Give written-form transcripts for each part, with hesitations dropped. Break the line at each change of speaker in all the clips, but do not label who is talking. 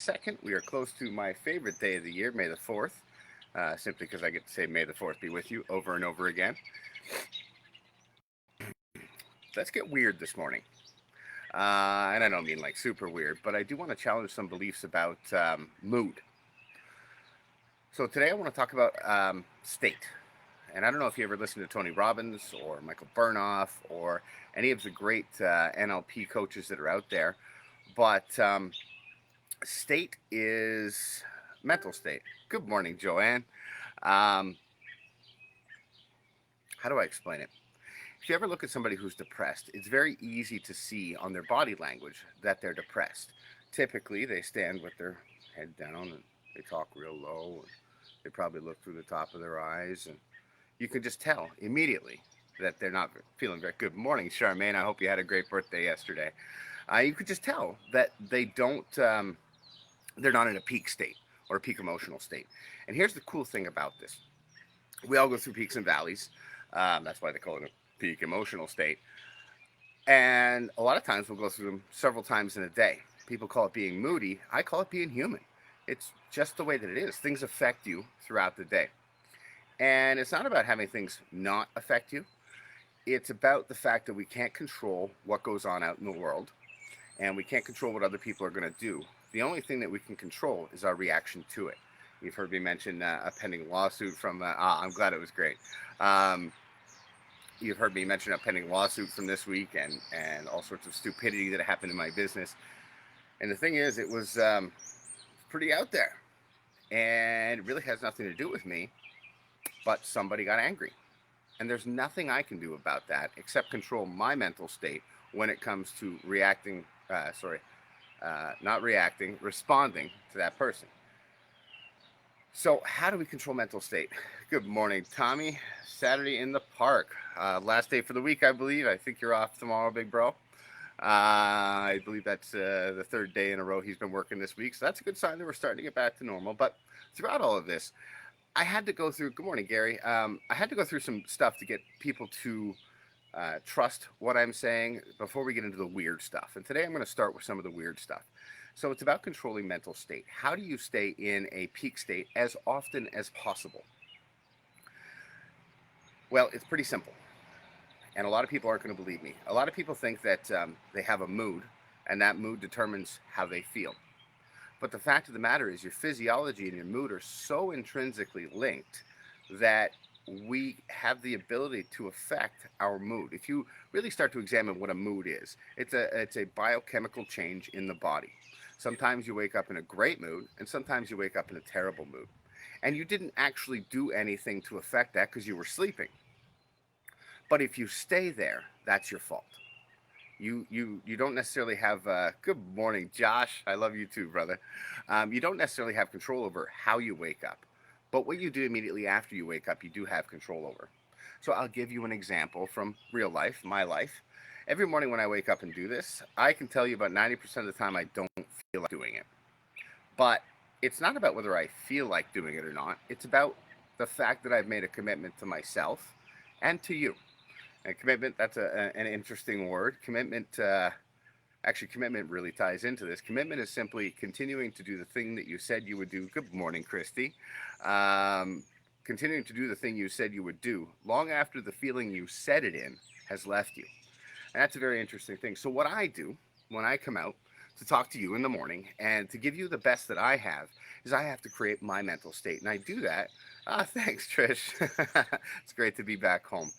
2nd. We are close to my favorite day of the year, May the 4th, simply because I get to say May the 4th be with you over and over again. Let's get weird this morning. And I don't mean like super weird, but I do want to challenge some beliefs about mood. So today I want to talk about state. And I don't know if you ever listened to Tony Robbins or Michael Burnoff or any of the great NLP coaches that are out there, but state is mental state. Good morning, Joanne. How do I explain it? If you ever look at somebody who's depressed, it's very easy to see on their body language that they're depressed. Typically, they stand with their head down and they talk real low. And they probably look through the top of their eyes, and you can just tell immediately that they're not feeling very good. Morning, Charmaine. I hope you had a great birthday yesterday. You could just tell that they don't, they're not in a peak state or a peak emotional state. And here's the cool thing about this. We all go through peaks and valleys. That's why they call it a peak emotional state. And a lot of times we'll go through them several times in a day. People call it being moody. I call it being human. It's just the way that it is. Things affect you throughout the day. And it's not about having things not affect you. It's about the fact that we can't control what goes on out in the world, and we can't control what other people are going to do. The only thing that we can control is our reaction to it. You've heard me mention a pending lawsuit from, I'm glad it was great. You've heard me mention a pending lawsuit from this week and all sorts of stupidity that happened in my business. And the thing is, it was pretty out there. And it really has nothing to do with me, but somebody got angry. And there's nothing I can do about that except control my mental state when it comes to responding to that person. So how do we control mental state? Good morning, Tommy. Saturday in the park. Last day for the week, I believe. I think you're off tomorrow, big bro. I believe that's the third day in a row he's been working this week. So that's a good sign that we're starting to get back to normal. But throughout all of this, I had to go through, good morning, Gary. I had to go through some stuff to get people to trust what I'm saying before we get into the weird stuff. And today I'm going to start with some of the weird stuff. So it's about controlling mental state. How do you stay in a peak state as often as possible? Well, it's pretty simple. And a lot of people aren't going to believe me. A lot of people think that they have a mood, and that mood determines how they feel. But the fact of the matter is your physiology and your mood are so intrinsically linked that we have the ability to affect our mood. If you really start to examine what a mood is, it's a biochemical change in the body. Sometimes you wake up in a great mood, and sometimes you wake up in a terrible mood. And you didn't actually do anything to affect that because you were sleeping. But if you stay there, that's your fault. You don't necessarily have, good morning, Josh. I love you too, brother. You don't necessarily have control over how you wake up. But what you do immediately after you wake up, you do have control over. So I'll give you an example from real life, my life. Every morning when I wake up and do this, I can tell you about 90% of the time I don't feel like doing it. But it's not about whether I feel like doing it or not. It's about the fact that I've made a commitment to myself and to you. And commitment, that's an interesting word. Commitment, commitment really ties into this. Commitment is simply continuing to do the thing that you said you would do. Good morning, Christy. Continuing to do the thing you said you would do long after the feeling you said it in has left you. And that's a very interesting thing. So what I do when I come out to talk to you in the morning and to give you the best that I have is I have to create my mental state. And I do that. Thanks, Trish. It's great to be back home.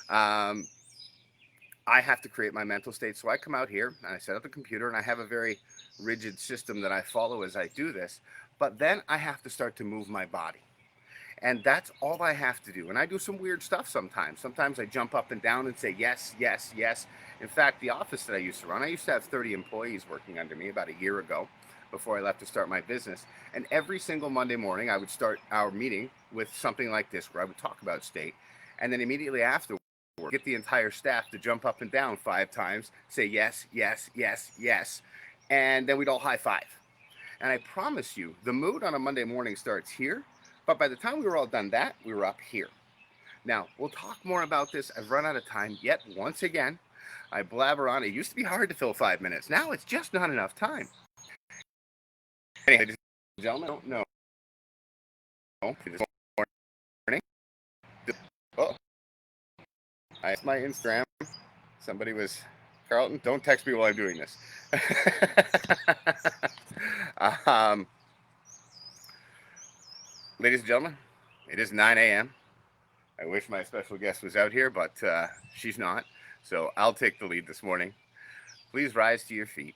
I have to create my mental state. So I come out here and I set up the computer and I have a very rigid system that I follow as I do this. But then I have to start to move my body. And that's all I have to do. And I do some weird stuff sometimes. Sometimes I jump up and down and say yes, yes, yes. In fact, the office that I used to run, I used to have 30 employees working under me about a year ago before I left to start my business. And every single Monday morning, I would start our meeting with something like this, where I would talk about state. And then immediately after, get the entire staff to jump up and down 5 times, say yes, yes, yes, yes, and then we'd all high five. And I promise you, the mood on a Monday morning starts here, but by the time we were all done that, we were up here. Now, we'll talk more about this. I've run out of time yet once again. I blabber on. It used to be hard to fill 5 minutes. Now it's just not enough time. ladies and gentlemen, I don't know. This morning, oh, I asked my Instagram. Somebody was, Carlton, don't text me while I'm doing this. um, Ladies and gentlemen, it is 9 a.m. I wish my special guest was out here, but she's not. So I'll take the lead this morning. Please rise to your feet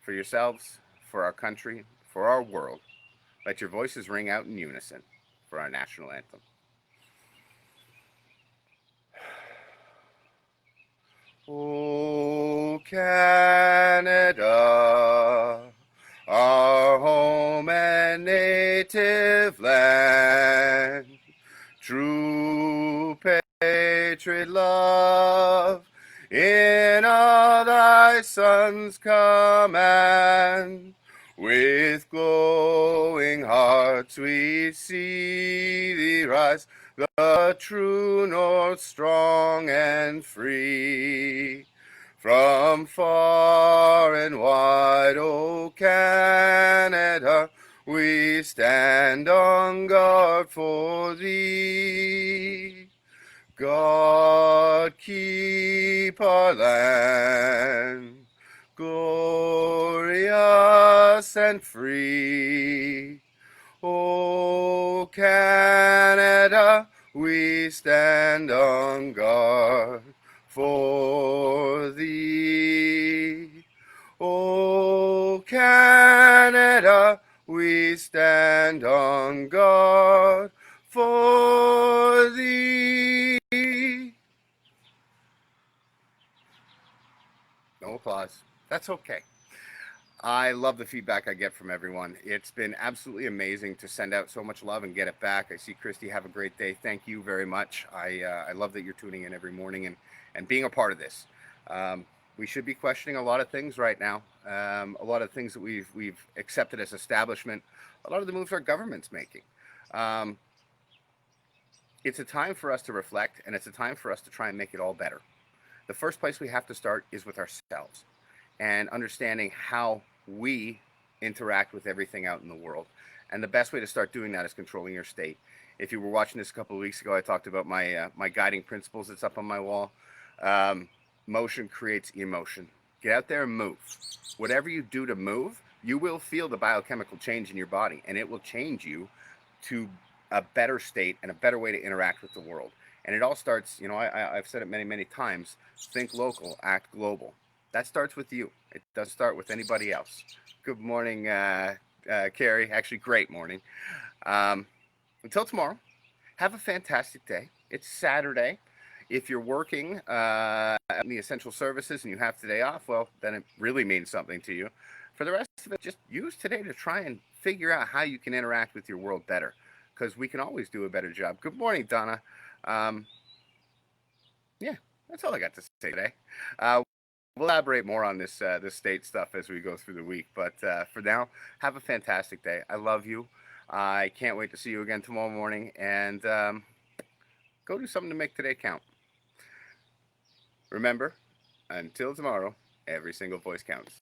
for yourselves, for our country, for our world. Let your voices ring out in unison for our national anthem. Oh, Canada, our home and native land, true patriot love, in all thy sons' command. With glowing hearts we see thee rise, the true north strong and free. From far and wide, O Canada, we stand on guard for thee. God keep our land glorious and free. O Canada, we stand on guard for thee. O Canada, we stand on guard for thee. No applause. That's okay. I love the feedback I get from everyone. It's been absolutely amazing to send out so much love and get it back. I see Christy, have a great day. Thank you very much. I love that you're tuning in every morning and being a part of this. We should be questioning a lot of things right now. A lot of things that we've accepted as establishment. A lot of the moves our government's making. It's a time for us to reflect, and it's a time for us to try and make it all better. The first place we have to start is with ourselves and understanding how we interact with everything out in the world. And the best way to start doing that is controlling your state. If you were watching this a couple of weeks ago, I talked about my guiding principles that's up on my wall. Motion creates emotion. Get out there and move. Whatever you do to move, you will feel the biochemical change in your body, and it will change you to a better state and a better way to interact with the world. And it all starts, I've said it many, many times, think local, act global. That starts with you. It doesn't start with anybody else. Good morning, Carrie. Actually, great morning. Until tomorrow, have a fantastic day. It's Saturday. If you're working in the essential services and you have today off, well, then it really means something to you. For the rest of it, just use today to try and figure out how you can interact with your world better, because we can always do a better job. Good morning, Donna. Yeah, that's all I got to say today. We'll elaborate more on this state stuff as we go through the week. But for now, have a fantastic day. I love you. I can't wait to see you again tomorrow morning. And go do something to make today count. Remember, until tomorrow, every single voice counts.